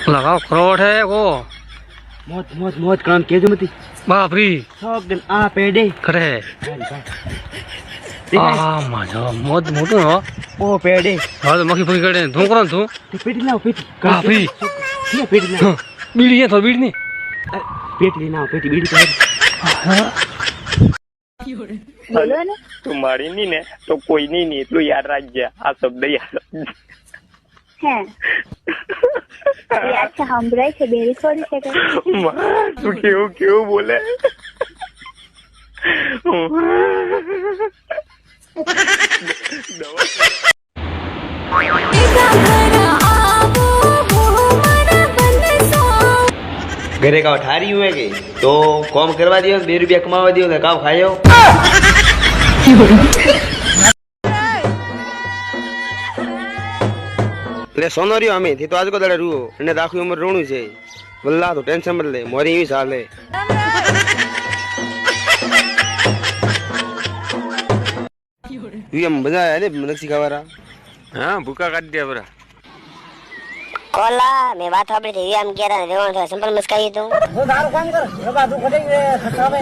लगाओ खरोट है को મોત મોત મોત કામ કેજો મતી બાપરી सब दिन आ पेडे કરે આ માજો મોત મોટું હો ओ पेडे હા તો મખી ફકી કરે તું કરો તું તે પેટી લાવ પેટી બાપરી ને પેટી લાવ બીડી હે તો બીડી ની પેટી લાવ પેટી બીડી પેટી બોલો ને તું મારી ની ને તો કોઈ નહીં એટલું યાદ રાખજે આ શબ્દ યાદ હે યાદ છે સાંભળાય છે બેરી થોડી છે કે તું કેવું કેવું બોલે घरे का ठारी हुए के तो काम करवा दियो 2 रुपया कमावा दियो तो काम खायो ले सोनोरियो हमें थी तो आज को दड़े रुओ ने दाखी उम्र रोणू छे वल्ला तो टेंशन मत ले मोरी ही साल है हम बजा है ने नक्सी खावारा હા ભૂકા કાઢી દે બરા કોલા મેં વાત સાંભળી હતી એમ કે રેવાનું થાય સંપર્ક મસ્કાઈ તું હું તારું કામ કર બાજુ ખડે સતાવે